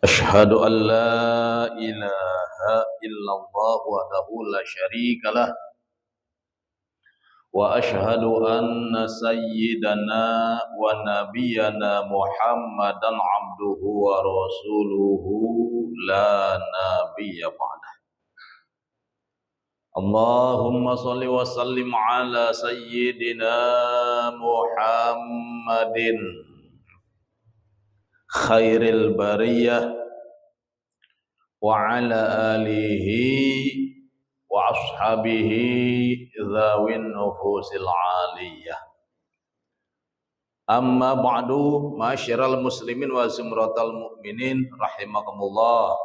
أشهد أن لا إله إلا الله وحده لا شريك له وأشهد أن سيدنا ونبينا محمدا عبده ورسوله لا نبي بعده. اللهم صل وسلم على سيدنا محمد خير البرية وعلى آله وأصحابه ذوي النفوس العالية. Amma ba'du, ma'asyiral muslimin wa zumratal mu'minin rahimakumullah.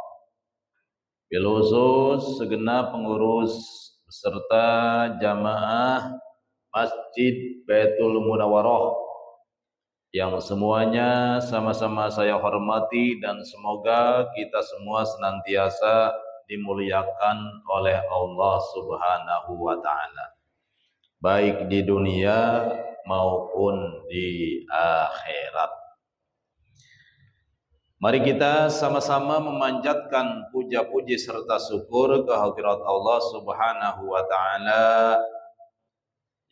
Bil khusus segenap pengurus beserta jamaah Masjid Baitul Munawwarah yang semuanya sama-sama saya hormati, dan semoga kita semua senantiasa dimuliakan oleh Allah Subhanahu wa taala, baik di dunia maupun di akhirat. Mari kita sama-sama memanjatkan puja-puji serta syukur kehadirat Allah Subhanahu wa taala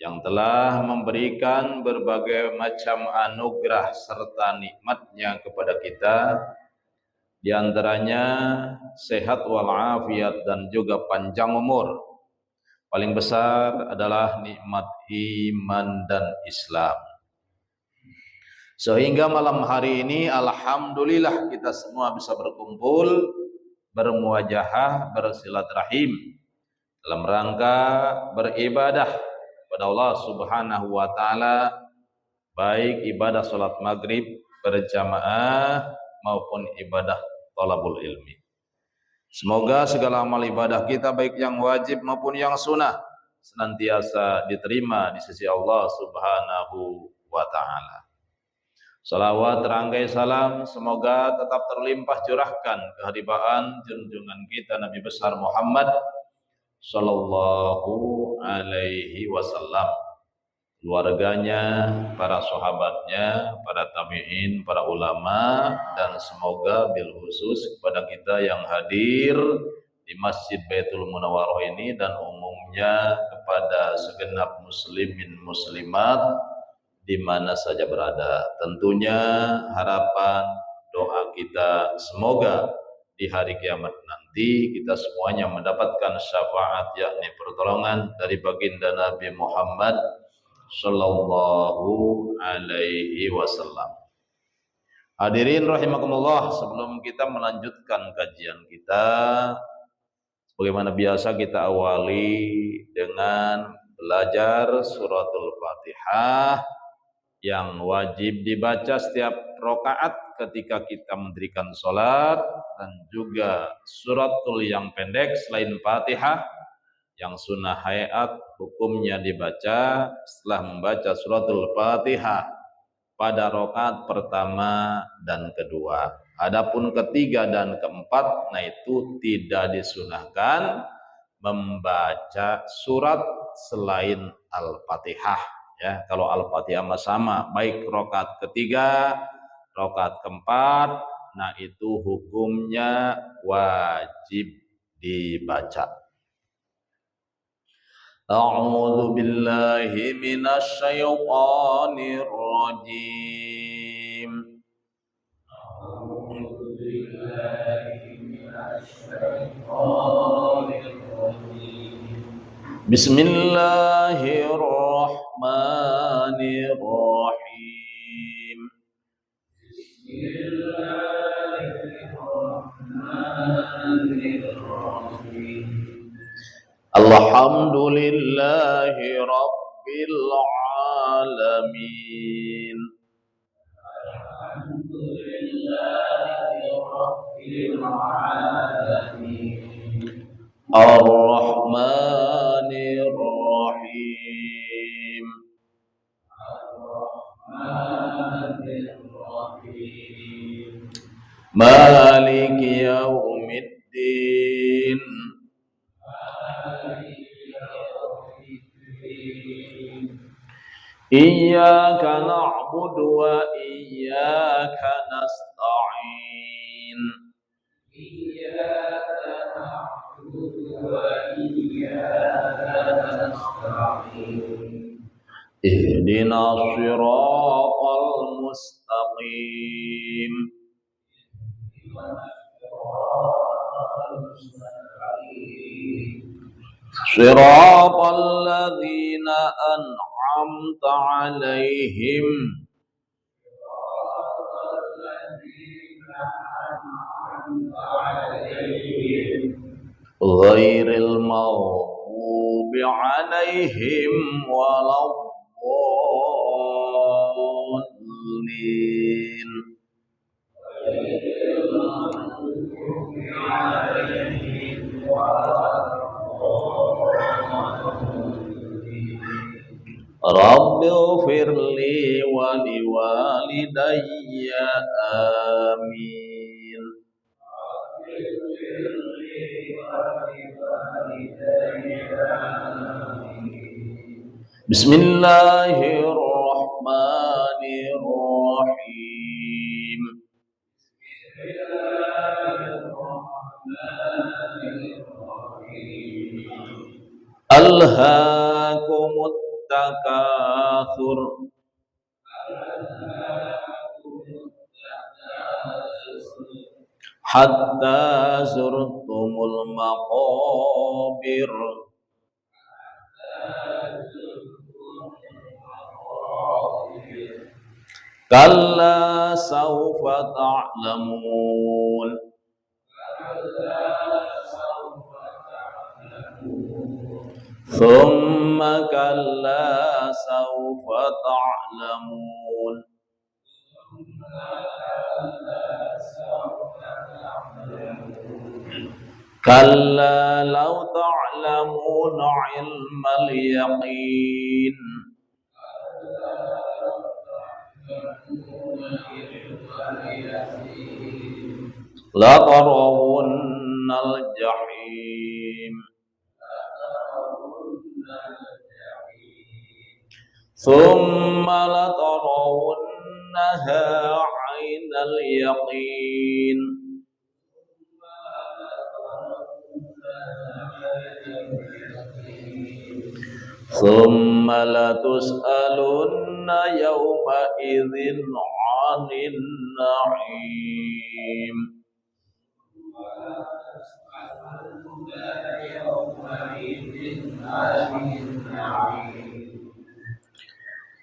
yang telah memberikan berbagai macam anugerah serta nikmatnya kepada kita, di antaranya sehat walafiat dan juga panjang umur. Paling besar adalah nikmat iman dan Islam. Sehingga malam hari ini alhamdulillah kita semua bisa berkumpul, bermuajahah, bersilaturahim dalam rangka beribadah kepada Allah Subhanahu wa taala, baik ibadah salat maghrib berjamaah maupun ibadah thalabul ilmi. Semoga segala amal ibadah kita, baik yang wajib maupun yang sunnah, senantiasa diterima di sisi Allah Subhanahu wa taala. Salawat rangkai salam semoga tetap terlimpah curahkan kehadiran junjungan kita Nabi besar Muhammad sallallahu alaihi wasallam, keluarganya, para sahabatnya, para tabi'in, para ulama, dan semoga bil khusus kepada kita yang hadir di Masjid Baitul Munawwarah ini, dan umumnya kepada segenap muslimin muslimat di mana saja berada. Tentunya harapan doa kita semoga di hari kiamat nanti kita semuanya mendapatkan syafaat, yakni pertolongan dari baginda Nabi Muhammad sallallahu alaihi wasallam. Hadirin rahimakumullah, sebelum kita melanjutkan kajian kita, sebagaimana biasa kita awali dengan belajar suratul Fatihah yang wajib dibaca setiap rakaat ketika kita mendirikan sholat, dan juga suratul yang pendek selain Fatihah yang sunnah hayat hukumnya dibaca setelah membaca suratul Fatihah pada rakaat pertama dan kedua. Adapun ketiga dan keempat, nah itu tidak disunahkan membaca surat selain Al-Fatihah. Ya, kalau Al-Fatihah sama, baik rakaat ketiga, rakaat keempat, nah itu hukumnya wajib dibaca. A'udzu billahi minasy syaithanir rajim. A'udzu billahi minasy syaithanir rajim. Bismillahirrahmanirrahim. Bismillahirrahmanirrahim. Alhamdulillahi Rabbil Alamin. Alhamdulillahi Rabbil Alamin. Ar-Rahmanir Rahim. Ar-Rahmanir Rahim. Maliki Yaumiddin. Iyyaka na'budu wa iyyaka nasta'in. Ihdinas siratal mustaqim. Siratal ladzina an'amta 'alaihim ghairil maghdubi 'alaihim waladdallin. Rabbi ighfirli wa liwalidayya amin. Bismillahirrahmanirrahim. Alhaakumut takatsur hatta zurtumul maqabir. Kalla sawfa ta'lamun. Thumma kalla sawfa ta'lamun. Kalla law ta'lamuna 'ilmal yaqin. La tarawunnal jahim. Thumma la tarawunnaha 'ainal yaqin. Thumma la tus'alunna yawma idzin 'anil na'im.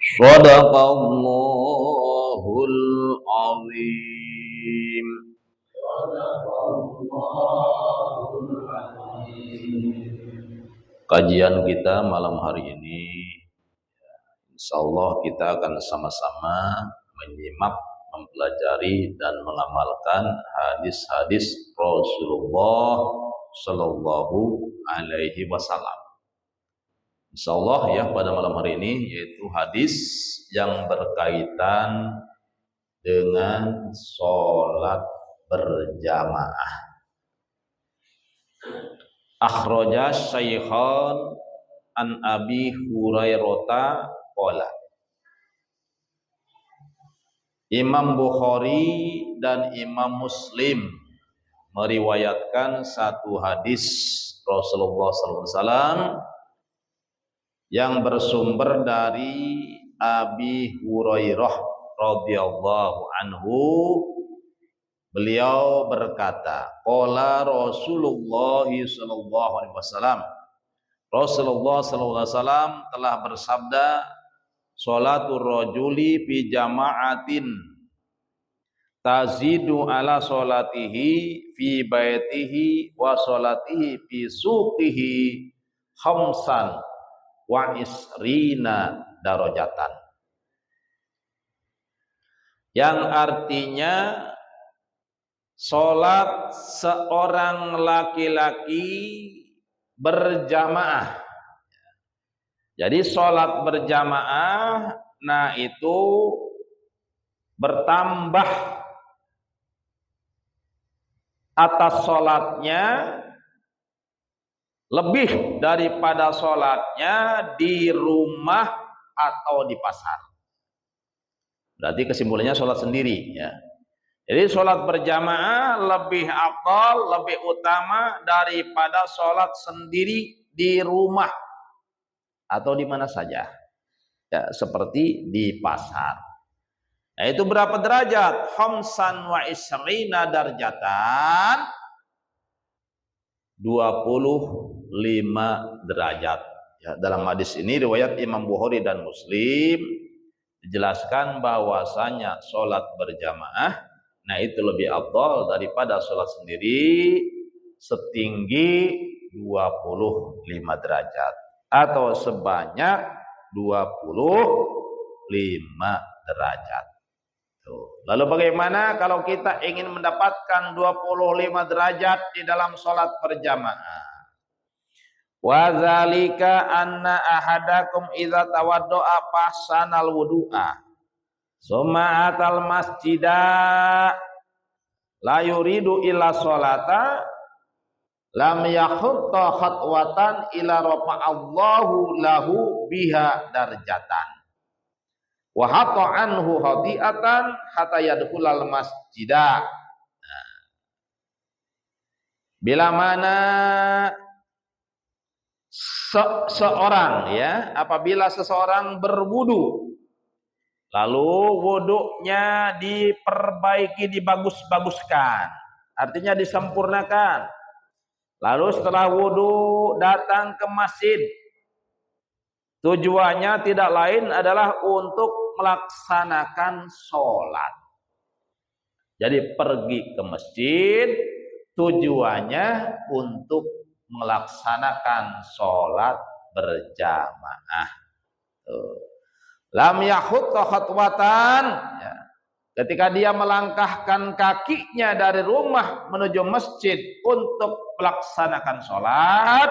Shadaqallahul azim. Kajian kita malam hari ini, insyaallah kita akan sama-sama menyimak, mempelajari dan mengamalkan hadis-hadis Rasulullah Sallallahu Alaihi Wasallam. Insyaallah ya, pada malam hari ini yaitu hadis yang berkaitan dengan sholat berjamaah. Akhraja Syaikhan an Abi Hurairah qala. Imam Bukhari dan Imam Muslim meriwayatkan satu hadis Rasulullah SAW yang bersumber dari Abi Hurairah radhiyallahu anhu. Beliau berkata, qala Rasulullah sallallahu alaihi wasallam. Rasulullah sallallahu alaihi wasallam telah bersabda, sholatur rajuli fi jama'atin tazidu ala sholatihi fi baitihi wa sholatihi fi suqihi khamsan wa isrina darajatan. Yang artinya sholat seorang laki-laki berjamaah. Jadi sholat berjamaah, nah itu bertambah atas sholatnya, lebih daripada sholatnya di rumah atau di pasar. Berarti kesimpulannya sholat sendiri ya. Jadi sholat berjamaah lebih afdal, lebih utama daripada sholat sendiri di rumah atau di mana saja. Ya, seperti di pasar. Nah, itu berapa derajat? Khamsan wa isrina darjatan, 25 derajat. Ya, dalam hadis ini riwayat Imam Bukhari dan Muslim dijelaskan bahwasanya sholat berjamaah, nah itu lebih afdal daripada sholat sendiri setinggi 25 derajat atau sebanyak 25 derajat. Lalu bagaimana kalau kita ingin mendapatkan 25 derajat di dalam sholat berjamaah? Wa dzalika anna ahadakum idza tawaddo'a fahsanal wudu'a summa atal masjida la yuridu illa sholata lam yakhutta khatwatan ila rafa'allahu lahu biha darjatan wa hatta anhu khati'atan hatta yadkhulal masjidah. Bila mana seorang, ya, apabila seseorang berwudu lalu wudunya diperbaiki, dibagus-baguskan, artinya disempurnakan, lalu setelah wudu datang ke masjid, tujuannya tidak lain adalah untuk melaksanakan sholat. Jadi pergi ke masjid tujuannya untuk melaksanakan sholat berjamaah. Lam yakhutta khatwatan, ya. Ketika dia melangkahkan kakinya dari rumah menuju masjid untuk melaksanakan sholat,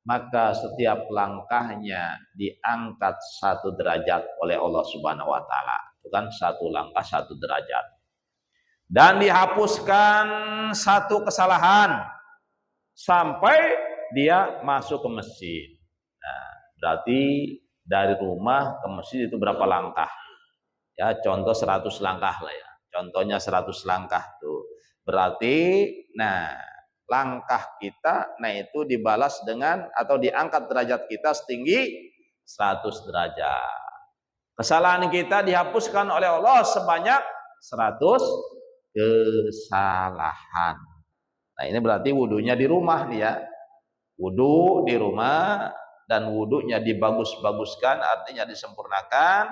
maka setiap langkahnya diangkat 1 derajat oleh Allah Subhanahu wa taala. Bukan 1 langkah 1 derajat. Dan dihapuskan 1 kesalahan sampai dia masuk ke masjid. Nah, berarti dari rumah ke masjid itu berapa langkah? Ya, contoh 100 langkah lah ya. Contohnya 100 langkah tuh. Berarti nah langkah kita, nah itu dibalas dengan atau diangkat derajat kita setinggi 100 derajat. Kesalahan kita dihapuskan oleh Allah sebanyak 100 kesalahan. Nah ini berarti wudunya di rumah nih ya. Wudu di rumah dan wudunya dibagus-baguskan, artinya disempurnakan,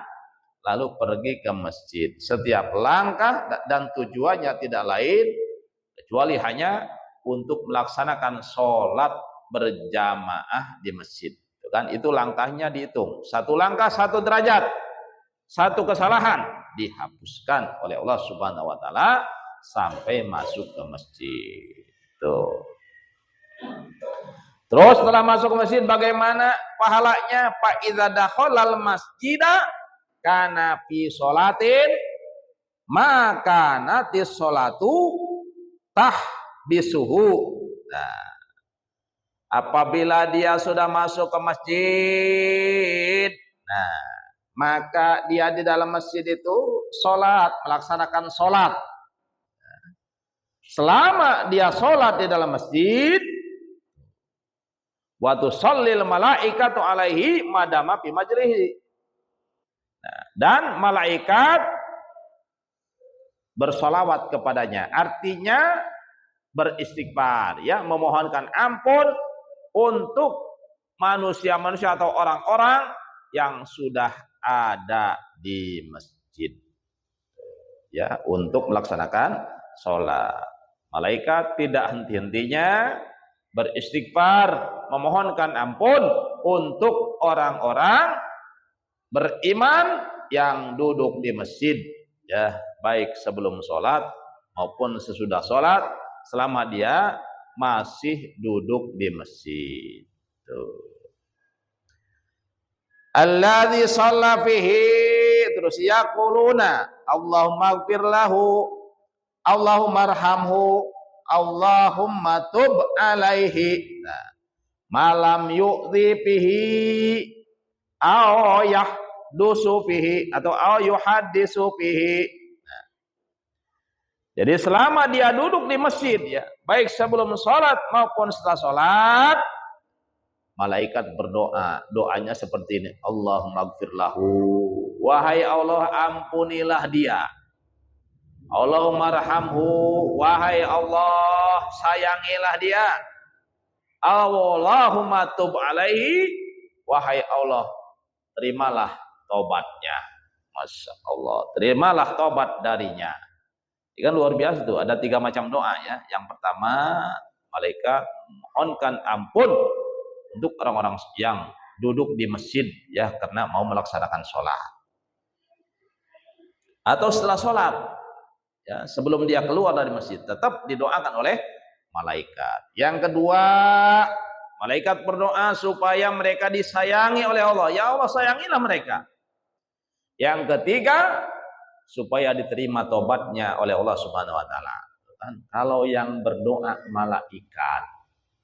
lalu pergi ke masjid. Setiap langkah dan tujuannya tidak lain kecuali hanya untuk melaksanakan sholat berjamaah di masjid. Itu langkahnya dihitung. 1 langkah 1 derajat. 1 kesalahan dihapuskan oleh Allah Subhanahu wa taala sampai masuk ke masjid. Tuh. Terus setelah masuk ke masjid bagaimana pahalanya? Fa idza dakhalal masjida kana fi sholatin maka natis sholatu bisuhu. Nah, apabila dia sudah masuk ke masjid, nah, maka dia di dalam masjid itu sholat, melaksanakan sholat. Selama dia sholat di dalam masjid, wa tusallil malaikatu alaihi madama fi majrihi. Nah, dan malaikat bersolawat kepadanya, artinya beristighfar, ya, memohonkan ampun untuk manusia-manusia atau orang-orang yang sudah ada di masjid, ya, untuk melaksanakan sholat. Malaikat tidak henti-hentinya beristighfar, memohonkan ampun untuk orang-orang beriman yang duduk di masjid, ya, baik sebelum sholat maupun sesudah sholat, selama dia masih duduk di masjid. Alladzi shalla fihi, terus yaquluna Allahumma ighfir lahu, Allahumma arhamhu, Allahumma tub alaihi. Nah, malam yu'dhi fihi aw yahdusu fihi atau aw yuhaddisu fihi. Nah, jadi selama dia duduk di masjid, ya, baik sebelum sholat maupun setelah sholat, malaikat berdoa, doanya seperti ini, Allahumma gfir lahu, wahai Allah ampunilah dia. Allahumma rahamhu, wahai Allah sayangilah dia. Allahumma tub alaihi, wahai Allah terimalah tobatnya. Masya Allah, terimalah tobat darinya. Ini kan luar biasa tuh, ada 3 macam doa ya. Yang pertama, malaikat mohonkan ampun untuk orang-orang yang duduk di masjid ya, karena mau melaksanakan sholat. Atau setelah sholat, ya, sebelum dia keluar dari masjid, tetap didoakan oleh malaikat. Yang kedua, malaikat berdoa supaya mereka disayangi oleh Allah. Ya Allah sayangilah mereka. Yang ketiga, supaya diterima tobatnya oleh Allah Subhanahu wa taala. Kalau yang berdoa malaikat,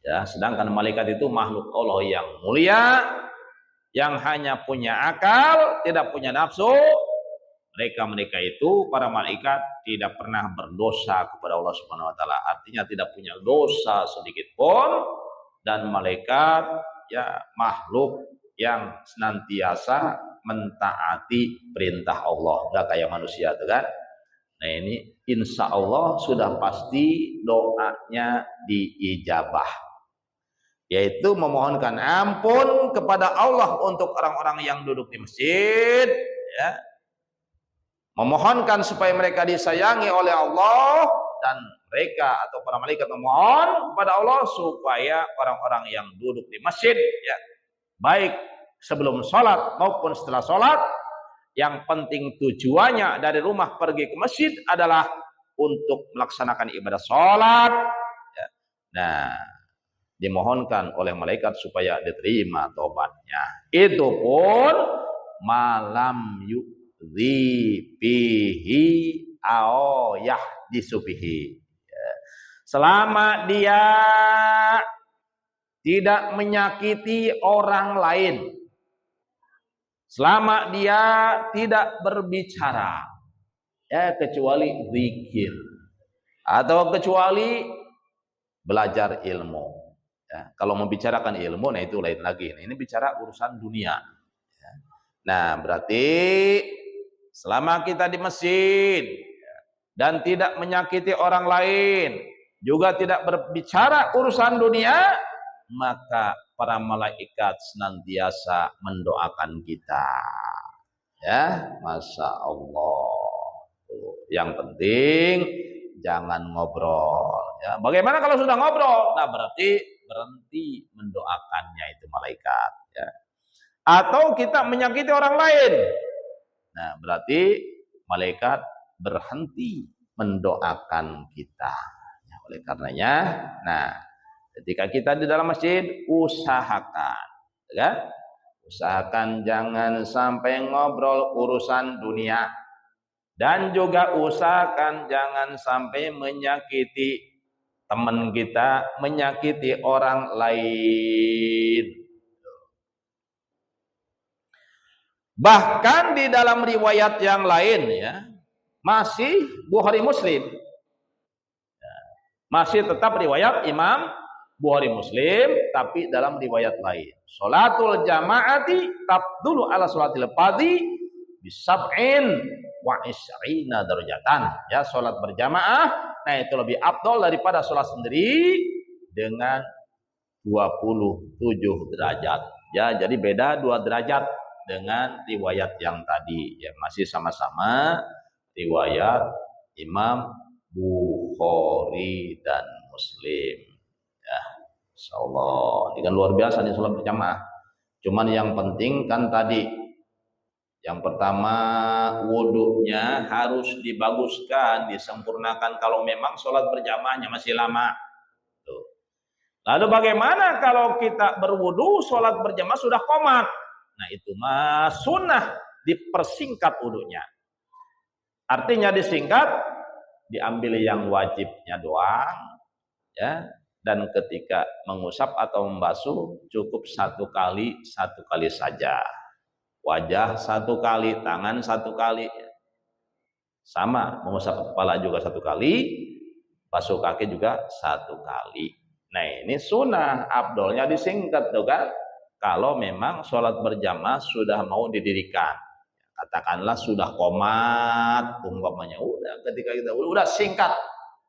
ya, sedangkan malaikat itu makhluk Allah yang mulia, yang hanya punya akal, tidak punya nafsu. Mereka itu, para malaikat, tidak pernah berdosa kepada Allah Subhanahu wa taala. Artinya tidak punya dosa sedikit pun, dan malaikat ya makhluk yang senantiasa mentaati perintah Allah, enggak kayak manusia tuh kan. Nah ini insya Allah sudah pasti doanya diijabah, yaitu memohonkan ampun kepada Allah untuk orang-orang yang duduk di masjid, ya, memohonkan supaya mereka disayangi oleh Allah, dan mereka atau para malaikat memohon kepada Allah supaya orang-orang yang duduk di masjid, ya, baik sebelum sholat maupun setelah sholat, yang penting tujuannya dari rumah pergi ke masjid adalah untuk melaksanakan ibadah sholat, ya. Nah, dimohonkan oleh malaikat supaya diterima tobatnya. Itu pun malam yu'dzibihi aoyah disubihi, ya. Selama dia tidak menyakiti orang lain, selama dia tidak berbicara, ya, kecuali zikir atau kecuali belajar ilmu, ya. Kalau membicarakan ilmu, nah itu lain lagi. Nah, ini bicara urusan dunia, ya. Nah berarti selama kita di masjid, ya, dan tidak menyakiti orang lain, juga tidak berbicara urusan dunia, maka para malaikat senantiasa mendoakan kita, ya. Masya Allah. Yang penting jangan ngobrol, ya. Bagaimana kalau sudah ngobrol? Nah berarti berhenti mendoakannya itu malaikat, ya. Atau kita menyakiti orang lain, nah berarti malaikat berhenti mendoakan kita, ya. Oleh karenanya, nah ketika kita di dalam masjid, usahakan, ya, usahakan jangan sampai ngobrol urusan dunia, dan juga usahakan jangan sampai menyakiti teman kita, menyakiti orang lain. Bahkan di dalam riwayat yang lain, ya, masih Bukhari Muslim, masih tetap riwayat Imam Bukhari Muslim, tapi dalam riwayat lain, sholatul jamaati tabdulu ala sholatil fardhi bisab'in wa isrina darajatan, ya, sholat berjamaah, nah itu lebih afdol daripada sholat sendiri dengan 27 derajat, ya. Jadi beda 2 derajat dengan riwayat yang tadi, ya, masih sama-sama riwayat Imam Bukhari dan Muslim, ya. Insyaallah ini kan luar biasa nih sholat berjamaah. Cuman yang penting kan tadi, yang pertama wudhunya harus dibaguskan, disempurnakan kalau memang sholat berjamaahnya masih lama. Tuh. Lalu bagaimana kalau kita berwudhu sholat berjamaah sudah qomat? Nah itu mah sunnah dipersingkat wudhunya. Artinya disingkat, diambil yang wajibnya doang, ya. Dan ketika mengusap atau membasuh cukup 1 kali saja. Wajah 1 kali, tangan 1 kali, sama, mengusap kepala juga 1 kali, basuh kaki juga 1 kali. Nah ini sunnah, abdolnya disingkat tuh kan. kalau memang sholat berjamaah sudah mau didirikan. Katakanlah sudah qomat umpamanya, udah ketika kita udah singkat,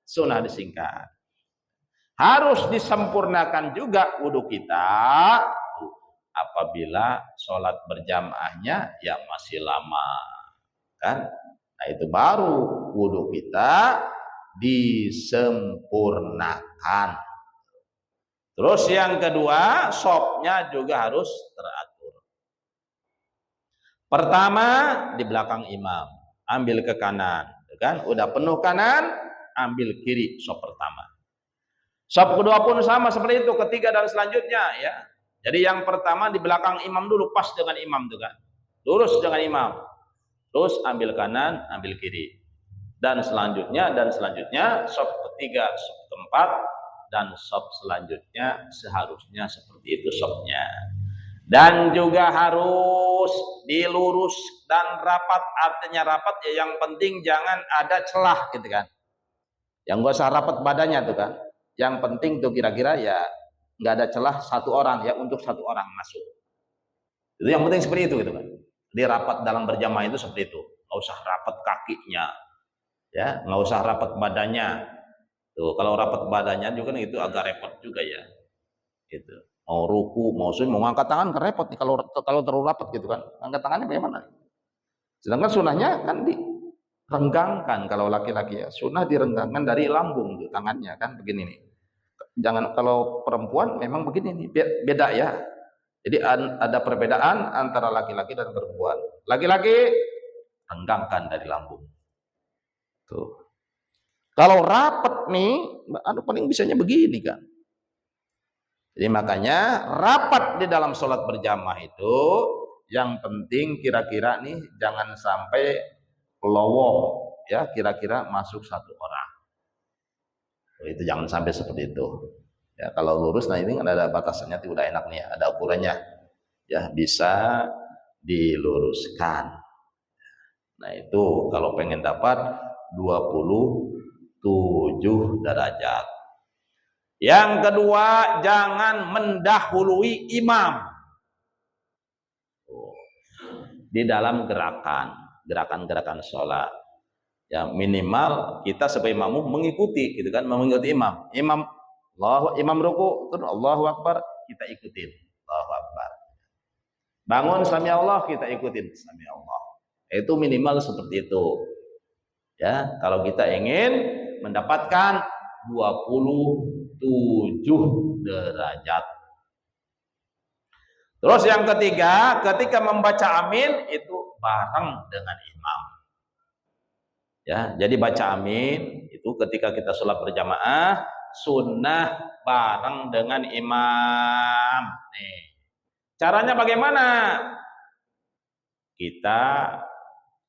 sunnah disingkat. Harus disempurnakan juga wudhu kita apabila sholat berjamaahnya ya masih lama, kan? Nah itu baru wudhu kita disempurnakan. Terus yang kedua, shopnya juga harus teratur. Pertama di belakang imam, ambil ke kanan, kan? Udah penuh kanan, ambil kiri shop pertama. Shop kedua pun sama seperti itu, ketiga dan selanjutnya ya. Jadi yang pertama di belakang imam dulu, pas dengan imam tuh kan, lurus dengan imam. Terus ambil kanan, ambil kiri. Dan selanjutnya shop ketiga, shop keempat, dan shop selanjutnya seharusnya seperti itu shopnya. Dan juga harus dilurus dan rapat, artinya rapat ya yang penting jangan ada celah gitu kan. Yang gak usah rapat badannya tuh kan. Yang penting tuh kira-kira ya nggak ada celah satu orang ya, untuk satu orang masuk. Itu yang penting seperti itu gitu kan. Di rapat dalam berjamaah itu seperti itu. Nggak usah rapat kakinya, ya nggak usah rapat badannya. Tuh kalau rapat badannya juga itu agak repot juga ya. Gitu. Mau ruku, mau sujud, mau ngangkat tangan kan repot nih kalau terlalu rapat gitu kan. Angkat tangannya bagaimana? Sedangkan sunnahnya kan direnggangkan kalau laki-laki ya. Sunnah direnggangkan dari lambung tuh tangannya kan begini nih. Jangan kalau perempuan memang begini nih, beda ya. Jadi ada perbedaan antara laki-laki dan perempuan. Laki-laki renggangkan dari lambung. Tuh. Kalau rapat nih, paling bisanya begini kan. Jadi makanya rapat di dalam sholat berjamaah itu yang penting kira-kira nih jangan sampai lowong ya, kira-kira masuk satu orang. Itu jangan sampai seperti itu. Ya, kalau lurus, nah ini kan ada batasannya, itu udah enak nih, ada ukurannya. Ya, bisa diluruskan. Nah, itu kalau pengen dapat 27 derajat. Yang kedua, jangan mendahului imam. Di dalam gerakan-gerakan sholat. Ya, minimal kita sebagai makmum mengikuti gitu kan, mengikuti imam. Imam ruku, terus Allahu Akbar, kita ikutin. Allahu Akbar. Bangun sami Allah, kita ikutin sami Allah. Itu minimal seperti itu. Ya, kalau kita ingin mendapatkan 27 derajat. Terus yang ketiga, ketika membaca amin itu bareng dengan imam. Ya, jadi baca amin itu ketika kita sholat berjamaah sunnah bareng dengan imam. Nih. Caranya bagaimana? Kita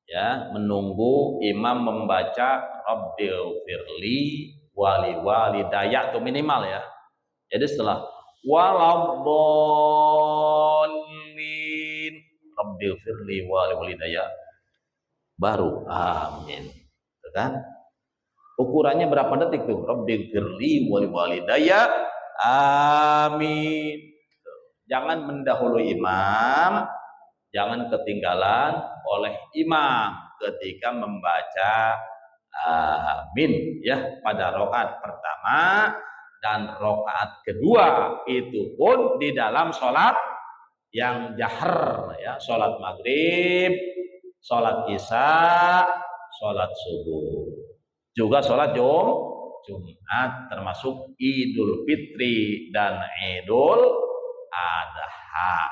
ya menunggu imam membaca Rabbil firli wali walidayya itu minimal ya. Jadi setelah waladdallin Rabbil firli wali walidayya baru amin. Kan? Ukurannya berapa detik tuh? Rabbil firli wali walidayya amin. Jangan mendahului imam, jangan ketinggalan oleh imam ketika membaca amin ya pada rakaat pertama dan rakaat kedua, itu pun di dalam sholat yang jahar ya, sholat maghrib, sholat isya, sholat subuh, juga sholat Jumat, termasuk Idul Fitri dan Idul Adha.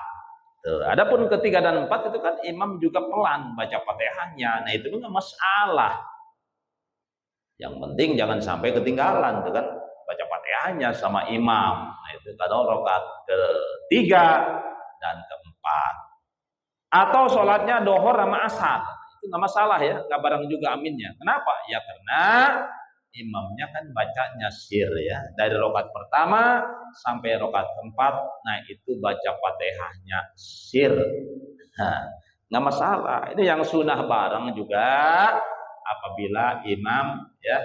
Adapun ketiga dan empat itu kan imam juga pelan baca Fatihahnya. Nah itu enggak masalah. Yang penting jangan sampai ketinggalan tuh kan baca Fatihahnya sama imam. Nah itu kalau rakaat ketiga dan keempat. Atau sholatnya dohor sama asar. Itu enggak masalah ya, enggak bareng juga aminnya. Kenapa? Ya karena imamnya kan bacanya sir ya, dari rakaat pertama sampai rakaat keempat. Nah itu baca Fatihahnya sir. Nah, nggak masalah. Ini yang sunnah bareng juga apabila imam ya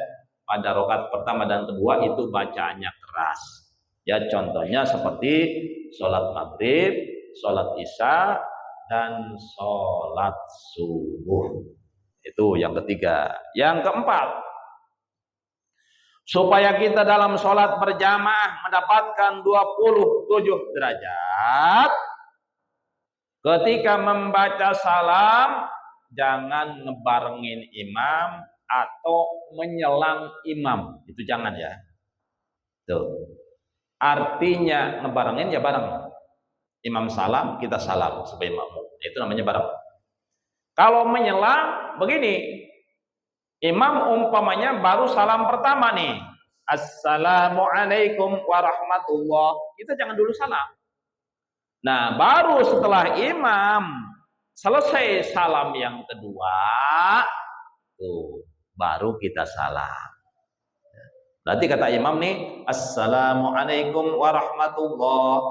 pada rakaat pertama dan kedua itu bacanya keras. Ya contohnya seperti sholat maghrib sholat isya, dan sholat subuh. Itu yang ketiga. Yang keempat, supaya kita dalam sholat berjamaah mendapatkan 27 derajat, ketika membaca salam jangan ngebarengin imam atau menyelang imam. Itu jangan ya. Tuh. Artinya ngebarengin ya bareng. Imam salam, kita salam sebagai makmum. Itu namanya bareng. Kalau menyelang begini, imam umpamanya baru salam pertama nih. Assalamualaikum warahmatullah. Kita jangan dulu salam. Nah, baru setelah imam selesai salam yang kedua, tuh, baru kita salam. Berarti kata imam nih, Assalamualaikum warahmatullah.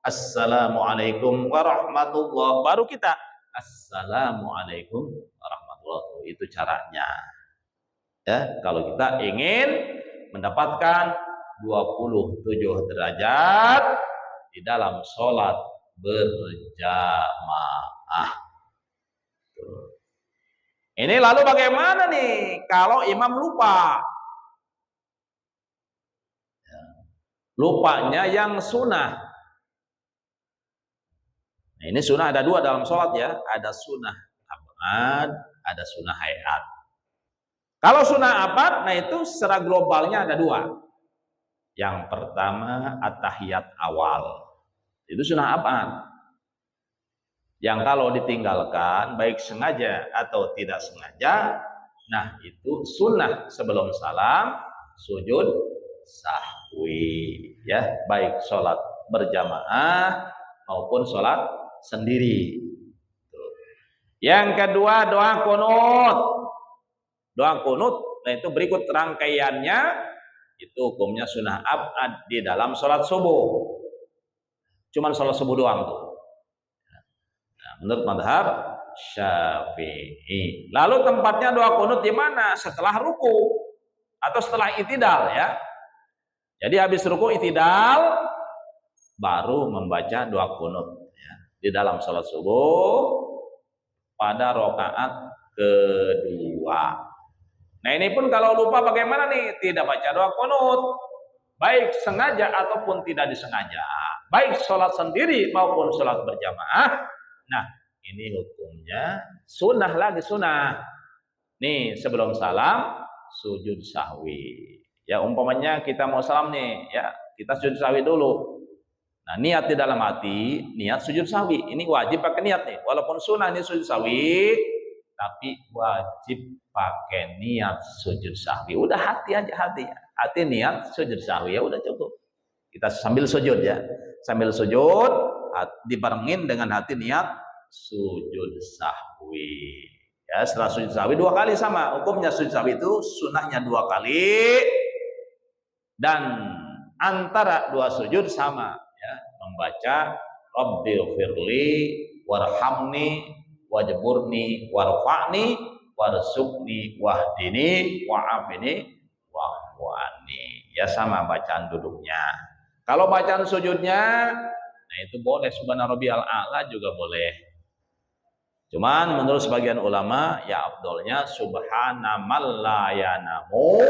Assalamualaikum warahmatullah. Baru kita Assalamualaikum warahmatullah. Itu caranya. Ya, kalau kita ingin mendapatkan 27 derajat di dalam sholat berjamaah. Ini lalu bagaimana nih kalau imam lupa? Lupanya yang sunnah. Nah, ini sunnah ada dua dalam sholat ya. Ada sunnah abad, ada sunnah hayat. Kalau sunnah abad, nah itu secara globalnya ada dua. Yang pertama at-tahiyat awal. Itu sunnah abad. Yang kalau ditinggalkan, baik sengaja atau tidak sengaja, nah itu sunnah sebelum salam, sujud sahwi. Ya, baik sholat berjamaah maupun sholat sendiri. Yang kedua doa kunut. Doa kunut, nah itu berikut rangkaiannya, itu hukumnya sunnah abad di dalam sholat subuh. Cuman sholat subuh doang tuh. Nah, menurut madhab Syafi'i. Lalu tempatnya doa kunut di mana? Setelah ruku atau setelah itidal ya. Jadi habis ruku itidal baru membaca doa kunut ya, di dalam sholat subuh pada rakaat kedua. Nah ini pun kalau lupa bagaimana nih? Tidak baca doa kunut, baik sengaja ataupun tidak disengaja, baik sholat sendiri maupun sholat berjamaah. Nah ini hukumnya sunnah lagi sunnah. Nih sebelum salam sujud sahwi. Ya umpamanya kita mau salam nih, ya kita sujud sahwi dulu. Nah niat di dalam hati, niat sujud sahwi. Ini wajib pakai niat nih. Walaupun sunnah ini sujud sahwi, tapi wajib pakai niat sujud sahwi. Udah hati aja hati niat sujud sahwi ya udah cukup. Kita sambil sujud ya, sambil sujud dibarengin dengan hati niat sujud sahwi. Ya setelah sujud sahwi 2 kali sama hukumnya. Sujud sahwi itu sunnahnya 2 kali dan antara 2 sujud sama ya, membaca Rabbighfirli warhamni wajburni warfa'ni warsukni wahdini wa'afini wa'fu'ani. Ya sama bacaan duduknya. Kalau bacaan sujudnya, nah itu boleh subhana rabbiyal a'la juga boleh. Cuman menurut sebagian ulama ya afdolnya subhana man la yanamu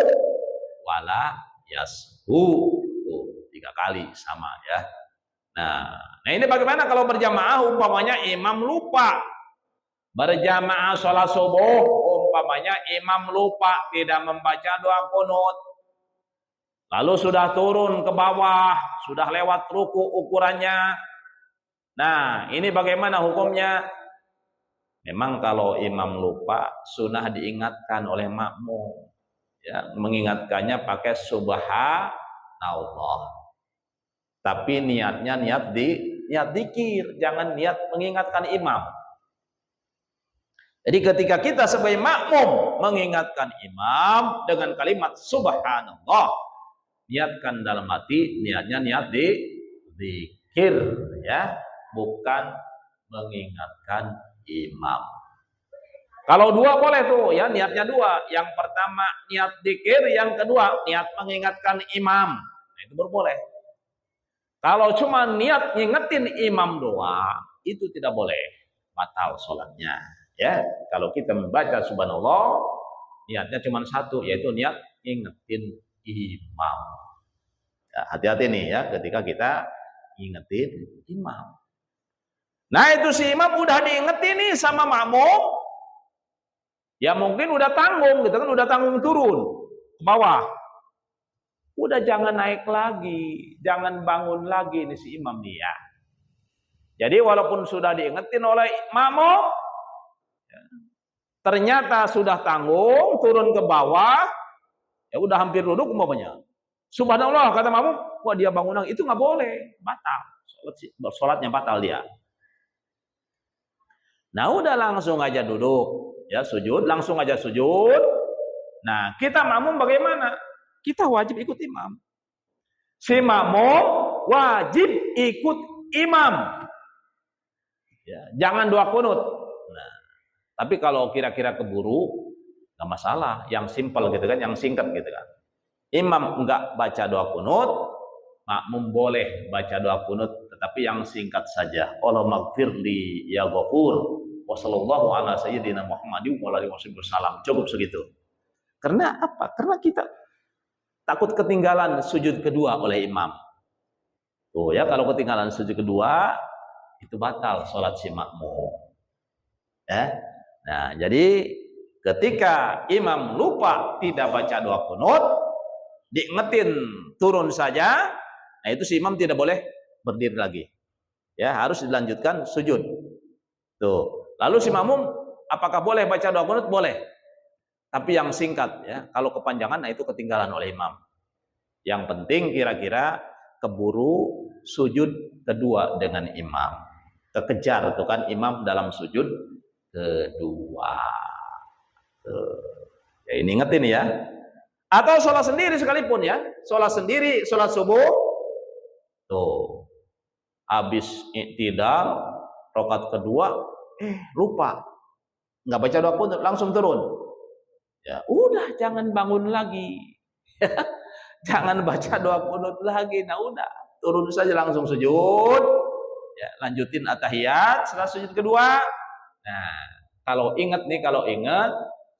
wala yashu. Tuh 3 kali sama ya. Nah ini bagaimana kalau berjamaah umpamanya imam lupa berjamaah sholat subuh, umpamanya imam lupa tidak membaca doa kunut, lalu sudah turun ke bawah, sudah lewat ruku ukurannya. Nah ini bagaimana hukumnya? Memang kalau imam lupa sunnah diingatkan oleh makmum ya, mengingatkannya pakai subhanallah. Tapi niatnya niat zikir, jangan niat mengingatkan imam. Jadi ketika kita sebagai makmum mengingatkan imam dengan kalimat subhanallah, niatkan dalam hati, niatnya niat zikir ya, bukan mengingatkan imam. Kalau 2 boleh tuh ya, niatnya 2. Yang pertama niat zikir, yang kedua niat mengingatkan imam. Nah, itu baru boleh. Kalau cuma niat ngingetin imam doang, itu tidak boleh, batal sholatnya. Ya, kalau kita membaca subhanallah, niatnya cuma satu, yaitu niat ngingetin imam. Ya, hati-hati nih ya, ketika kita ngingetin imam. Nah itu si imam udah diingetin nih sama makmum, ya mungkin udah tanggung, gitu kan, udah tanggung turun ke bawah. Udah jangan naik lagi, jangan bangun lagi nih si imam nih ya. Jadi walaupun sudah diingetin oleh makmum, ternyata sudah tanggung, turun ke bawah, ya udah hampir duduk umpamanya. Subhanallah kata makmum, wah dia bangun lagi, itu nggak boleh, batal. Sholatnya batal dia. Nah udah langsung aja duduk, ya sujud, langsung aja sujud. Nah kita makmum bagaimana? Kita wajib ikut imam. Si makmum wajib ikut imam. Ya, jangan dua kunut. Nah, tapi kalau kira-kira keburu, nggak masalah. Yang simpel gitu kan, yang singkat gitu kan. Imam nggak baca doa kunut, makmum boleh baca doa kunut, tetapi yang singkat saja. Allahumma gfirli ya ghafur. Wassallallahu ala sayyidina Muhammadin wa alihi wasallam. Cukup segitu. Karena apa? Karena kita takut ketinggalan sujud kedua oleh imam. Tuh ya, kalau ketinggalan sujud kedua, itu batal sholat si makmum. Ya. Nah, jadi ketika imam lupa tidak baca doa kunut, diingetin turun saja, nah itu si imam tidak boleh berdiri lagi. Ya, harus dilanjutkan sujud. Tuh. Lalu si makmum apakah boleh baca doa kunut? Boleh. Tapi yang singkat ya. Kalau kepanjangan nah itu ketinggalan oleh imam. Yang penting kira-kira keburu sujud kedua dengan imam. Kekejar itu kan imam dalam sujud kedua. Ya ini ingetin ya. Atau sholat sendiri sekalipun ya. Sholat sendiri, sholat subuh. Tuh. Habis iktidal, rakaat kedua, lupa. Nggak baca doa kunut, langsung turun. Ya udah, jangan bangun lagi. Jangan baca doa kunut lagi. Nah udah, turun saja langsung sujud. Ya, lanjutin at-tahiyat setelah sujud kedua. Nah, kalau ingat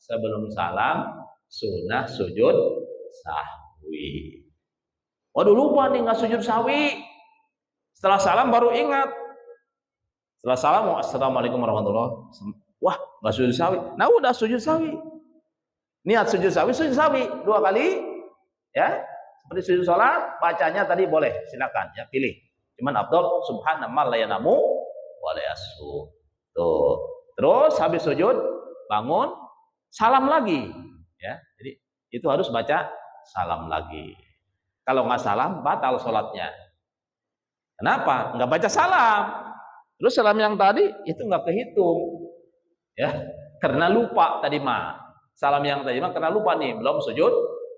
sebelum salam sunnah sujud sahwi. Waduh lupa nih nggak sujud sahwi. Setelah salam baru ingat. Setelah salam, assalamualaikum warahmatullahi wabarakatuh. Wah, nggak sujud sahwi. Nah udah sujud sahwi. Niat sujud sahwi 2 kali. Ya, seperti sujud sholat, bacanya tadi boleh, silakan ya pilih. Cuman afdal subhanallah la yanamu wa la yasu. Tuh. Terus habis sujud bangun salam lagi ya. Jadi itu harus baca salam lagi. Kalau nggak salam batal sholatnya. Kenapa? Nggak baca salam. Terus salam yang tadi itu nggak kehitung. Ya, karena lupa tadi mah. Salam yang tadi mah karena lupa nih, belum sujud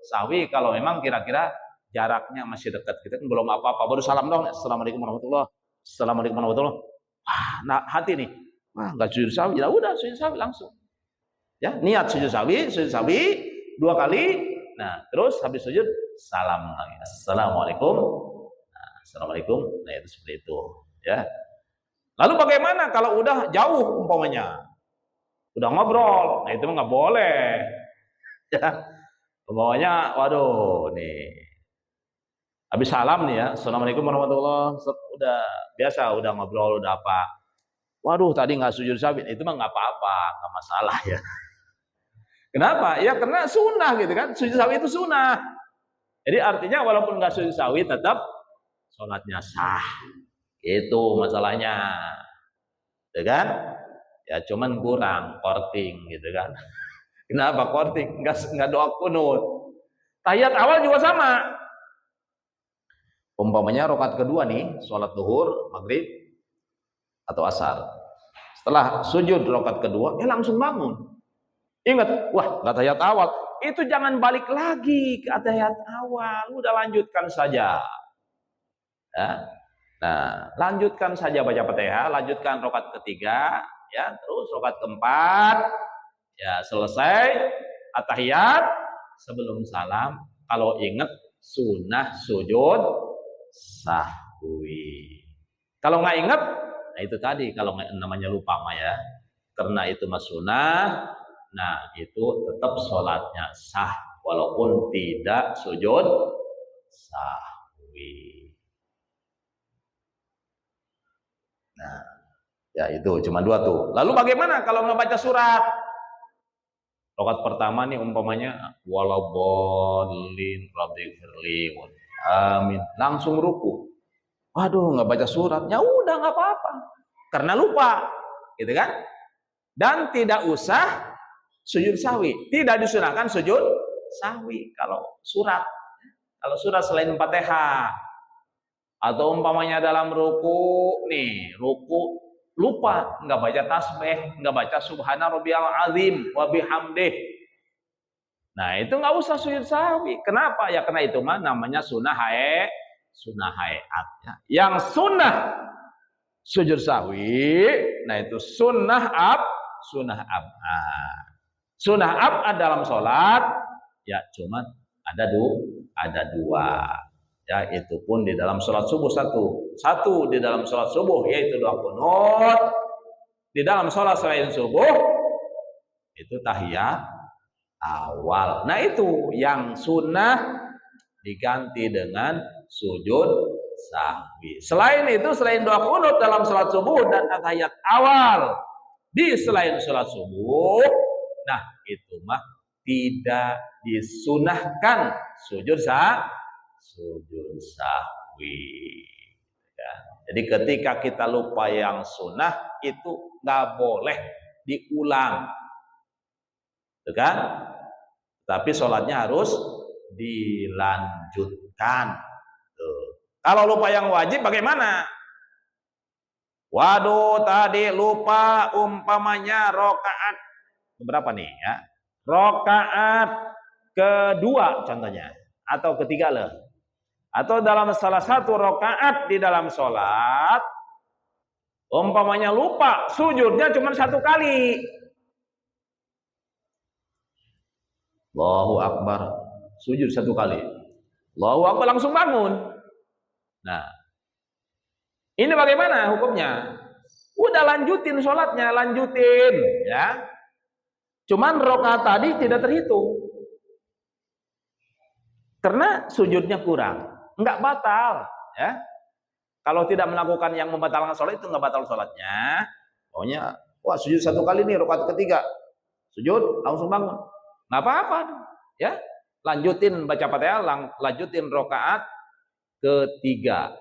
sahwi. Kalau memang kira-kira jaraknya masih dekat, kita kan belum apa-apa, baru salam dong, assalamualaikum warahmatullahi wabarakatuh, assalamualaikum warahmatullahi wabarakatuh. Wah, nah hati nih, wah nggak sujud sahwi, ya udah sujud sahwi langsung. Ya niat sujud sahwi 2 kali. Nah terus habis sujud salam lagi, assalamualaikum, nah, assalamualaikum. Nah itu seperti itu. Ya. Lalu bagaimana kalau udah jauh umpamanya, udah ngobrol, nah itu nggak boleh. Ya. Umpamanya, waduh nih. Habis salam nih ya, assalamualaikum warahmatullahi wabarakatuh. Udah biasa, udah ngobrol, udah apa. Waduh, tadi nggak sujud sahwi, itu mah nggak apa-apa, nggak masalah ya. Kenapa? Ya karena sunnah gitu kan, sujud sahwi itu sunnah. Jadi artinya walaupun nggak sujud sahwi, tetap sholatnya sah. Itu masalahnya, gitu kan? Ya cuman kurang korting gitu kan. Kenapa korting? Nggak doa kunut. Tahiyat awal juga sama. Umpamanya rakaat kedua nih, sholat duhur, maghrib, atau asar. Setelah sujud rakaat kedua, langsung bangun. Ingat, wah nggak tahiyat awal. Itu jangan balik lagi ke tahiyat awal. Udah lanjutkan saja. Ya. Nah, lanjutkan saja baca Fatihah, lanjutkan rakaat ketiga, ya, terus rakaat keempat, ya selesai at-tahiyat sebelum salam. Kalau ingat sunnah sujud sahwi. sahwi. Kalau nggak ingat, nah itu tadi kalau namanya lupa mah ya, karena itu mas sunnah, nah itu tetap sholatnya sah walaupun tidak sujud sahwi. Nah, ya itu cuma dua tuh. Lalu bagaimana kalau nggak baca surat? Rakaat pertama nih umpamanya walabolin rabbighfirli amin, langsung ruku. Waduh, nggak baca surat, ya udah nggak apa-apa, karena lupa, gitu kan? Dan tidak usah sujud sahwi, tidak disunahkan sujud sahwi kalau surat. Kalau surat selain Fatihah, atau umpamanya dalam ruku nih, ruku lupa nggak baca tasbih, nggak baca subhana rabbiyal azim wa bihamdih. Nah, itu nggak usah sujud sahwi. Kenapa? Ya karena itu mah namanya sunnah hayat. Ya. Yang sunnah sujud sahwi, nah itu sunnah abad dalam sholat, ya cuman ada dua. Ya, itu pun di dalam sholat subuh satu di dalam sholat subuh yaitu doa qunut. Di dalam sholat selain subuh itu tahiyat awal. Nah itu yang sunnah diganti dengan sujud sahwi. Selain itu, selain doa qunut dalam sholat subuh dan tahiyat awal di selain sholat subuh, nah itu mah tidak disunahkan sujud sahwi. Ya. Jadi ketika kita lupa yang sunnah itu nggak boleh diulang, itu kan? Tapi sholatnya harus dilanjutkan. Tuh. Kalau lupa yang wajib bagaimana? Waduh, tadi lupa umpamanya rokaat berapa nih ya? Rokaat kedua contohnya, atau ketiga lah. Atau dalam salah satu rokaat di dalam sholat, umpamanya lupa, sujudnya cuma satu kali. Allahu Akbar, sujud satu kali. Allahu Akbar, langsung bangun. Nah, ini bagaimana hukumnya? Udah lanjutin sholatnya, lanjutin, ya. Cuman rokaat tadi tidak terhitung, karena sujudnya kurang. Enggak batal, ya. Kalau tidak melakukan yang membatalkan sholat itu enggak batal sholatnya. Pokoknya, wah sujud satu kali nih rakaat ketiga, sujud langsung bangun, nggak apa-apa, ya. Lanjutin baca Fatihah, lanjutin rakaat ketiga,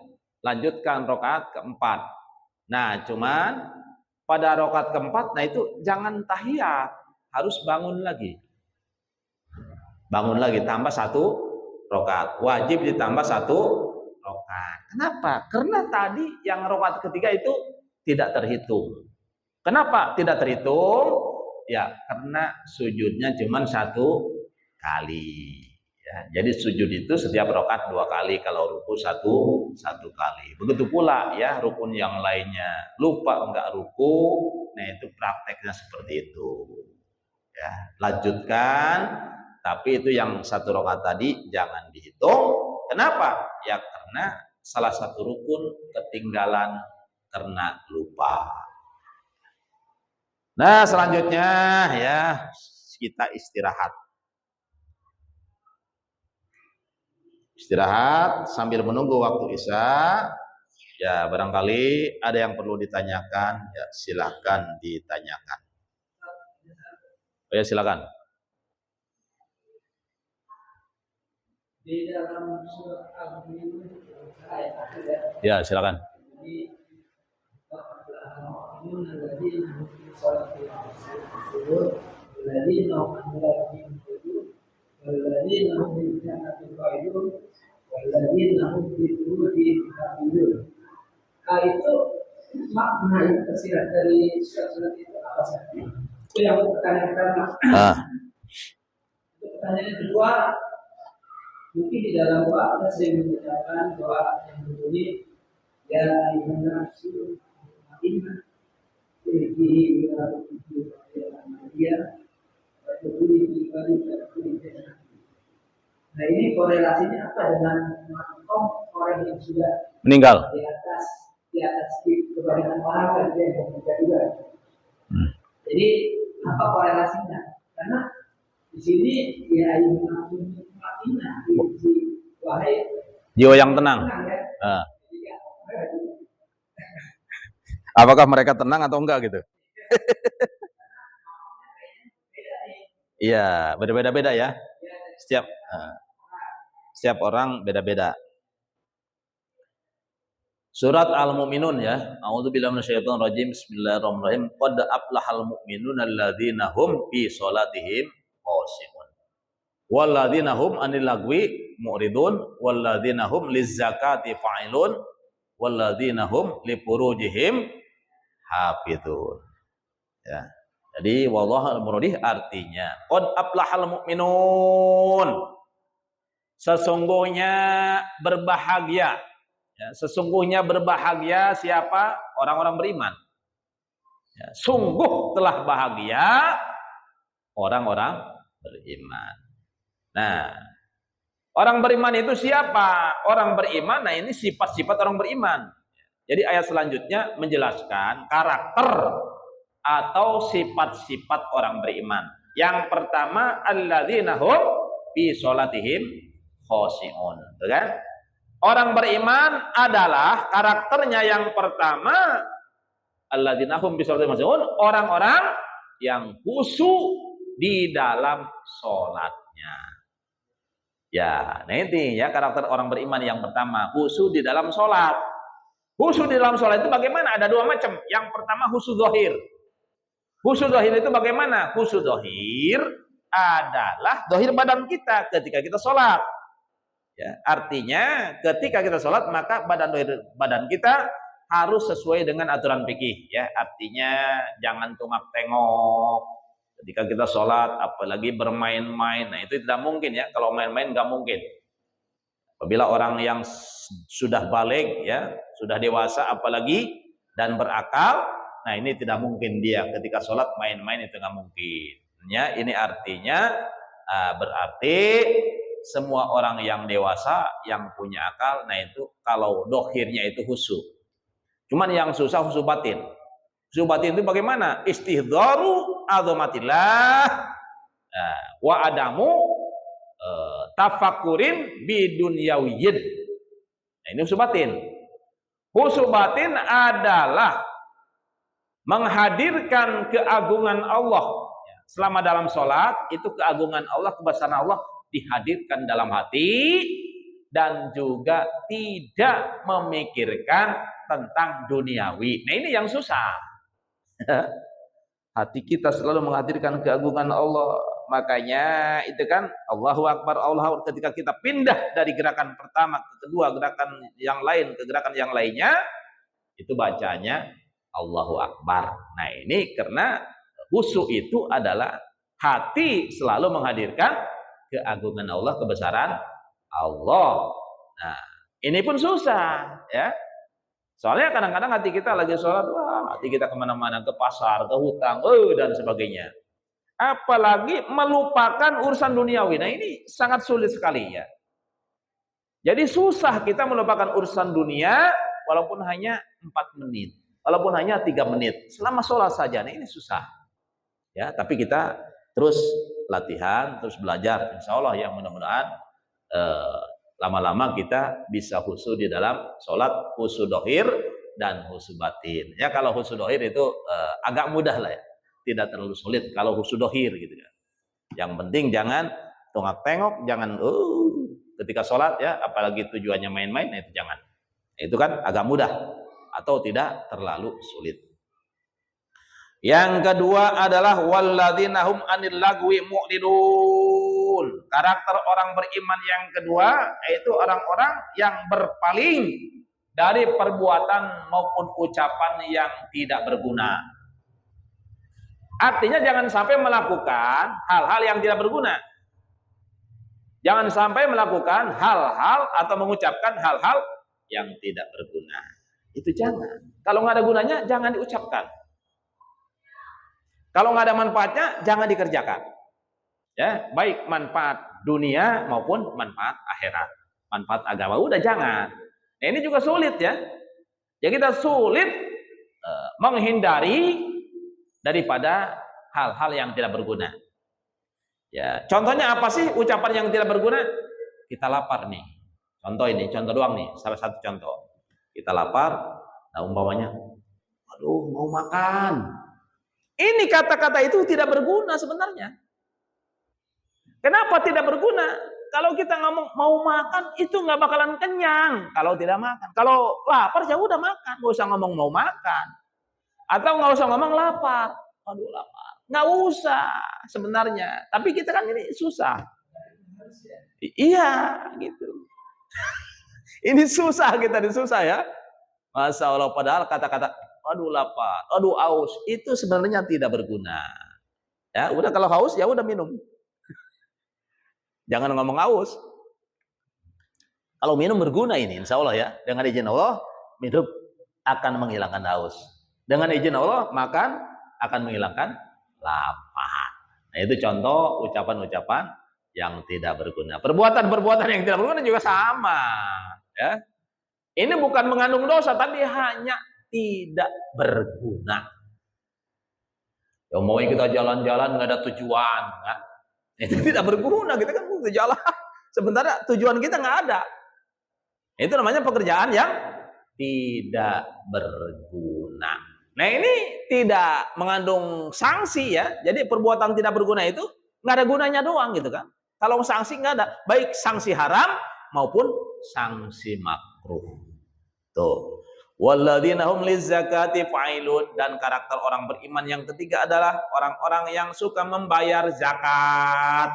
lanjutkan rakaat keempat. Nah, cuman pada rakaat keempat, nah itu jangan tahiyat, harus bangun lagi. Bangun lagi tambah satu rakaat, wajib ditambah satu rakaat. Kenapa? Karena tadi yang rakaat ketiga itu tidak terhitung. Kenapa tidak terhitung? Ya karena sujudnya cuma satu kali. Ya, jadi sujud itu setiap rakaat dua kali, kalau ruku satu kali. Begitu pula ya rukun yang lainnya. Lupa enggak ruku, nah itu prakteknya seperti itu. Ya, lanjutkan. Tapi itu yang satu rakaat tadi jangan dihitung. Kenapa? Ya karena salah satu rukun ketinggalan karena lupa. Nah selanjutnya ya kita istirahat. Istirahat sambil menunggu waktu isya. Ya barangkali ada yang perlu ditanyakan, ya silakan ditanyakan. Oh ya silakan. Di dalam surat ya silakan. Itu makna yang tersirat dari surat itu apa saja? Itu yang pertanyaan pertama. Pertanyaan kedua, mungkin di dalam doa kita sering mengucapkan doa yang berbunyi ya ayuhan nafsu mutmainnah irji'i ila rabbiki radiyatan Nah ini korelasinya apa dengan makom orang yang sudah meninggal di atas kebanyakan orang dan dia yang meninggal juga. Jadi apa korelasinya? Karena di sini ya ini matinya di wahai jiwa yang tenang. Ya. Apakah mereka tenang atau enggak gitu? Iya, berbeda-beda ya. Setiap orang beda-beda. Surat Al-Mu'minun ya. A'udzubillahi minasyaitonir rajim. Bismillahirrahmanirrahim. Qad aflahal mu'minuna alladzina hum fi sholatihim khashi'un. Walladzina hum 'anil lagwi mu'ridun, walladzina hum lizzakati fa'ilun, walladzina hum lifurujihim hafizun. Ya. Jadi wallahul muradih artinya qad aflahal mu'minun. Sesungguhnya berbahagia. Ya, sesungguhnya berbahagia siapa? Orang-orang beriman. Ya, sungguh telah bahagia orang-orang beriman. Nah, orang beriman itu siapa? Orang beriman, nah ini sifat-sifat orang beriman. Jadi ayat selanjutnya menjelaskan karakter atau sifat-sifat orang beriman. Yang pertama, alladzina hum fi sholatihim khashi'un. Kan? Orang beriman adalah karakternya yang pertama, alladzina hum fi sholatihim khashi'un, orang-orang yang khusyuk di dalam sholatnya. Ya, nah ini ya karakter orang beriman yang pertama, khusyuk di dalam sholat. Khusyuk di dalam sholat itu bagaimana? Ada dua macam. Yang pertama khusyuk zahir. Khusyuk zahir itu bagaimana? Khusyuk zahir adalah zahir badan kita ketika kita sholat. Ya, artinya ketika kita sholat maka badan kita harus sesuai dengan aturan fikih. Ya, artinya jangan tungak tengok ketika kita sholat, apalagi bermain-main. Nah itu tidak mungkin ya. Kalau main-main nggak mungkin. Apabila orang yang sudah balik, ya sudah dewasa, apalagi dan berakal, nah ini tidak mungkin dia ketika sholat main-main, itu nggak mungkin. Ya, ini artinya berarti semua orang yang dewasa yang punya akal, nah itu kalau dohirnya itu khusyuk. Cuman yang susah khusyuk batin. Khusyuk batin itu bagaimana? Istihdharu azamatillah wa adamu tafakurin bidunyawiyin. Nah, ini khusyuk batin. Khusyuk batin adalah menghadirkan keagungan Allah. Selama dalam sholat, itu keagungan Allah, kebesaran Allah dihadirkan dalam hati dan juga tidak memikirkan tentang duniawi. Nah ini yang susah. Hati kita selalu menghadirkan keagungan Allah. Makanya itu kan Allahu Akbar, Allahu Akbar. Ketika kita pindah dari gerakan pertama ke kedua, gerakan yang lain ke gerakan yang lainnya, itu bacanya Allahu Akbar. Nah ini karena khusyuk itu adalah hati selalu menghadirkan keagungan Allah, kebesaran Allah. Nah ini pun susah ya. Soalnya kadang-kadang hati kita lagi sholat, wah, hati kita kemana-mana, ke pasar, ke hutang, dan sebagainya. Apalagi melupakan urusan duniawi. Nah ini sangat sulit sekali ya. Jadi susah kita melupakan urusan dunia walaupun hanya 4 menit. Walaupun hanya 3 menit. Selama sholat saja. Nah ini susah. Ya, tapi kita terus latihan, terus belajar. Insya Allah yang mudah-mudahan lama-lama kita bisa khusyuk di dalam sholat, khusyuk dohir dan khusyuk batin. Ya kalau khusyuk dohir itu agak mudah lah ya. Tidak terlalu sulit kalau khusyuk dohir gitu kan. Yang penting jangan tengok tengok, jangan ketika sholat ya, apalagi tujuannya main-main, itu jangan. Itu kan agak mudah atau tidak terlalu sulit. Yang kedua adalah walladzina hum 'anil lagwi mu'ridun. Karakter orang beriman yang kedua yaitu orang-orang yang berpaling dari perbuatan maupun ucapan yang tidak berguna. Artinya jangan sampai melakukan hal-hal yang tidak berguna. Jangan sampai melakukan hal-hal atau mengucapkan hal-hal yang tidak berguna. Itu jangan. Kalau nggak ada gunanya, jangan diucapkan. Kalau nggak ada manfaatnya, jangan dikerjakan. Ya, baik manfaat dunia maupun manfaat akhirat. Manfaat agama udah jangan. Nah, ini juga sulit ya. Ya kita sulit menghindari daripada hal-hal yang tidak berguna. Ya, contohnya apa sih ucapan yang tidak berguna? Kita lapar nih. Contoh ini, contoh doang nih, salah satu contoh. Kita lapar, nah umpamanya, aduh mau makan. Ini kata-kata itu tidak berguna sebenarnya. Kenapa tidak berguna? Kalau kita ngomong mau makan, itu nggak bakalan kenyang kalau tidak makan. Kalau lapar ya udah makan, nggak usah ngomong mau makan. Atau nggak usah ngomong lapar. Aduh lapar. Nggak usah sebenarnya. Tapi kita kan ini susah. Iya gitu. Ini susah, kita disusah ya. Masya Allah, padahal kata-kata aduh lapar, aduh haus, itu sebenarnya tidak berguna. Ya udah, kalau haus ya udah minum. Jangan ngomong haus. Kalau minum berguna ini, insya Allah ya. Dengan izin Allah, minum akan menghilangkan haus. Dengan izin Allah, makan akan menghilangkan lapar. Nah, itu contoh ucapan-ucapan yang tidak berguna. Perbuatan-perbuatan yang tidak berguna juga sama. Ya. Ini bukan mengandung dosa, tapi hanya tidak berguna. Ya mau kita jalan-jalan nggak ada tujuan, kan? Itu tidak berguna, kita kan mau jalan. Sementara tujuan kita nggak ada. Itu namanya pekerjaan yang tidak berguna. Nah ini tidak mengandung sanksi ya. Jadi perbuatan tidak berguna itu nggak ada gunanya doang gitu kan. Kalau sanksi nggak ada, baik sanksi haram maupun sanksi makruh. Tuh. Walladzina hum lizzakati fa'ilun, dan karakter orang beriman yang ketiga adalah orang-orang yang suka membayar zakat.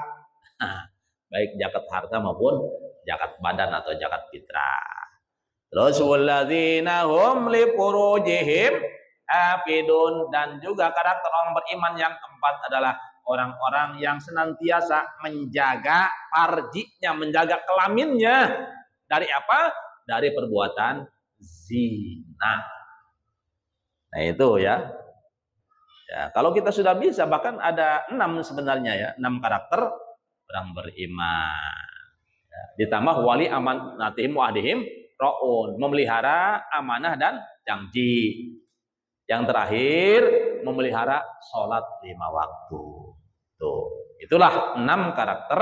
Nah, baik zakat harta maupun zakat badan atau zakat fitrah. Terus walladzina hum li furujihim hafidun, dan juga karakter orang beriman yang keempat adalah orang-orang yang senantiasa menjaga farjinya, menjaga kelaminnya. Dari apa? Dari perbuatan zina. Nah itu ya. Ya, kalau kita sudah bisa, bahkan ada 6 sebenarnya ya, 6 karakter orang beriman. Ya, ditambah wali amanatihim wa ahdihim raun, memelihara amanah dan janji. Yang terakhir memelihara sholat 5 waktu. Tuh, itulah 6 karakter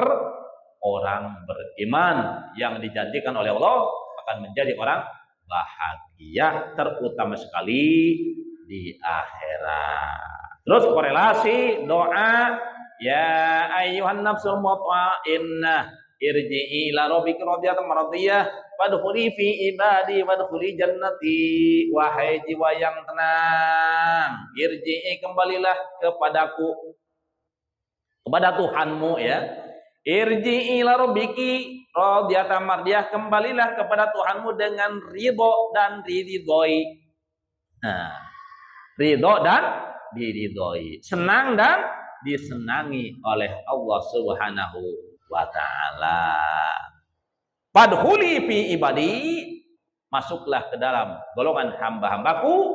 orang beriman yang dijanjikan oleh Allah akan menjadi orang bahagia, terutama sekali di akhirat. Terus korelasi doa, ya ayyuhan nafsul mutmainnah irji'i ila rabbika radiyatan maradiyah wadkhuli fi ibadi wadkhuli jannati. Wahai jiwa yang tenang, irji'i, kembalilah kepadaku, kepada Tuhanmu ya. Irji'i ila rabbiki radiyatan mardiyah, kembalilah kepada Tuhanmu dengan ridho dan diridhoi. Nah, ridho dan diridhoi, senang dan disenangi oleh Allah Subhanahu wa taala. Fadkhuli fi ibadi, masuklah ke dalam golongan hamba-hambaku,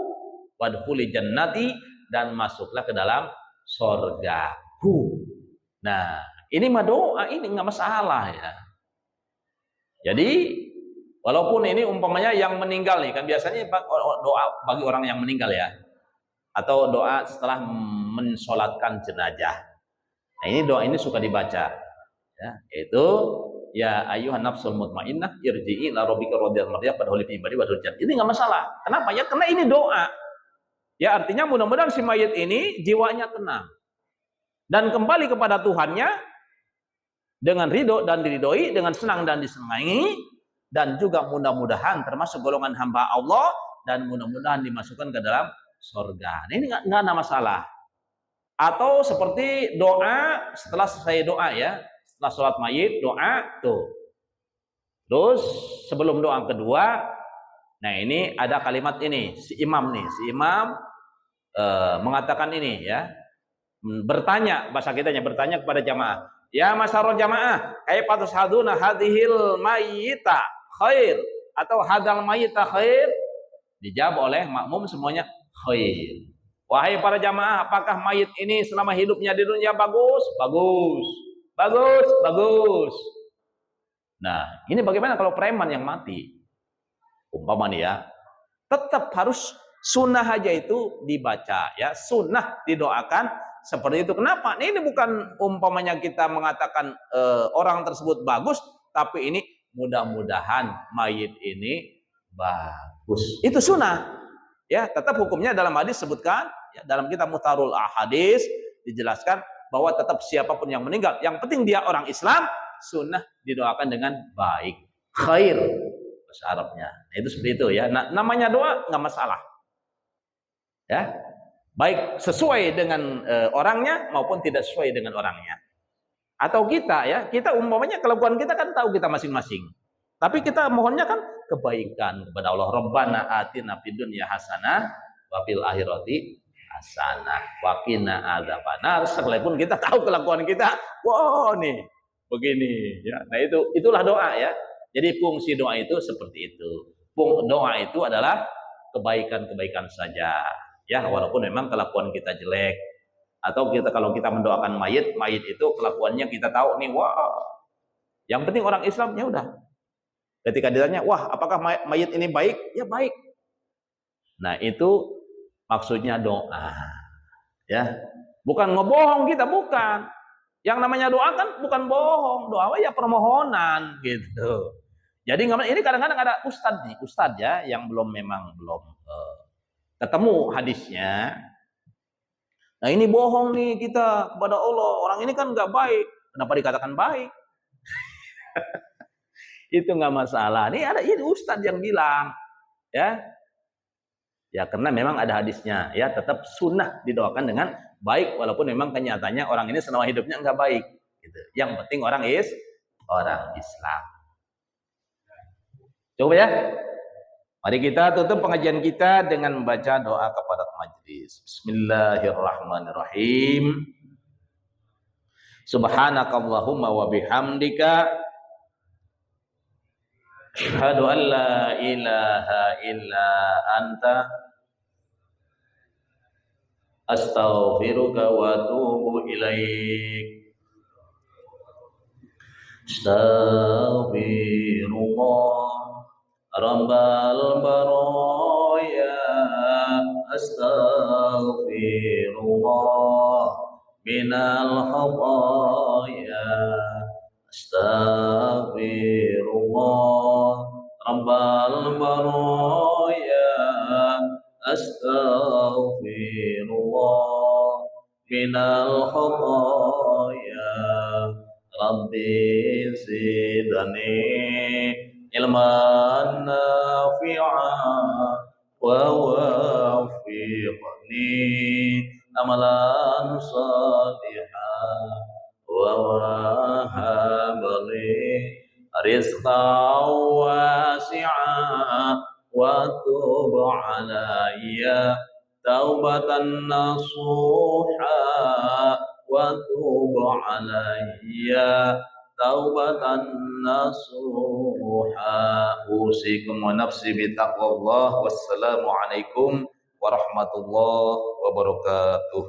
wadkhuli jannati, dan masuklah ke dalam surgaku. Nah, ini mah doa, ini nggak masalah ya. Jadi walaupun ini umpamanya yang meninggal nih, kan biasanya doa bagi orang yang meninggal ya, atau doa setelah mensolatkan jenazah. Nah ini doa ini suka dibaca, ya, yaitu ya ayyuhan nafsul mutmainnah irji'i ila rabbika radiyatan mardiyah fadkhuli fi ibadi wadkhuli jannah. Ini nggak masalah. Kenapa ya? Karena ini doa. Ya artinya mudah-mudahan si mayit ini jiwanya tenang dan kembali kepada Tuhannya dengan ridho dan diridhoi, dengan senang dan disenangi, dan juga mudah-mudahan termasuk golongan hamba Allah, dan mudah-mudahan dimasukkan ke dalam surga. Nah, ini nggak ada masalah. Atau seperti doa setelah selesai doa ya, setelah sholat mayit doa tuh. Terus sebelum doa kedua, nah ini ada kalimat ini, si imam mengatakan ini ya, bertanya, bahasa kitanya bertanya kepada jamaah. Ya masyarul jamaah, kaifa tashhaduna hadhil mayyita khair, atau hadal mayyita khair? Dijawab oleh makmum semuanya khair. Wahai para jamaah, apakah mayit ini selama hidupnya di dunia bagus? Bagus. Bagus, bagus. Nah, ini bagaimana kalau preman yang mati? umpama nih ya, tetap harus sunnah aja itu dibaca ya, sunnah didoakan seperti itu. Kenapa? Ini bukan umpamanya kita mengatakan orang tersebut bagus, tapi ini mudah-mudahan mayit ini bagus. Itu sunnah. Ya, tetap hukumnya dalam hadis sebutkan ya, dalam kitab Muhtarul Ahadits dijelaskan bahwa tetap siapapun yang meninggal, yang penting dia orang Islam, sunnah didoakan dengan baik, khair bahasa Arabnya. Nah, itu seperti itu ya. Nah, namanya doa nggak masalah. Ya, baik sesuai dengan orangnya maupun tidak sesuai dengan orangnya. Atau kita ya, kita umpamanya kelakuan kita kan tahu kita masing-masing. Tapi kita mohonnya kan kebaikan kepada Allah. Rabbana atina fid dunya hasanah wa fil akhirati hasanah wa qina adzabannar. Sekalipun kita tahu kelakuan kita, wah nih begini ya. Nah, itulah doa ya. Jadi fungsi doa itu seperti itu. Doa itu adalah kebaikan-kebaikan saja. Ya, walaupun memang kelakuan kita jelek, atau kalau kita mendoakan mayit itu kelakuannya kita tahu nih, wah, yang penting orang Islam ya udah. Ketika ditanya, wah, apakah mayit ini baik? Ya baik. Nah, itu maksudnya doa. Ya, bukan ngebohong kita, bukan. Yang namanya doa kan bukan bohong, doa ya permohonan gitu. Jadi ini kadang-kadang ada ustadz ya, yang belum ketemu hadisnya. Nah, ini bohong nih kita kepada Allah. Orang ini kan nggak baik. Kenapa dikatakan baik? Itu nggak masalah. Ini ustadz yang bilang, ya. Ya karena memang ada hadisnya. Ya tetap sunnah didoakan dengan baik, walaupun memang kenyataannya orang ini selama hidupnya nggak baik. Gitu. Yang penting orang Islam. Coba ya. Mari kita tutup pengajian kita dengan membaca doa kepada majelis. Bismillahirrahmanirrahim. Subhanakallahumma wa bihamdika asyhadu an la ilaha illa anta astaghfiruka wa atubu ilaik. Astaghfirullah Rabbal baraya, astaghfirullah minal khataya, astaghfirullah Rabbal baraya, astaghfirullah minal khataya, Rabbi zidni ilman nafi'an wa wafiqni amalan salihan wa wahabli rizqan wasi'an wa tub alayya taubatan nasuha wa tub alayya taubatan nasuha. Usikum wa nafsi bitaqwallah. Wassalamu alaikum warahmatullahi wabarakatuh.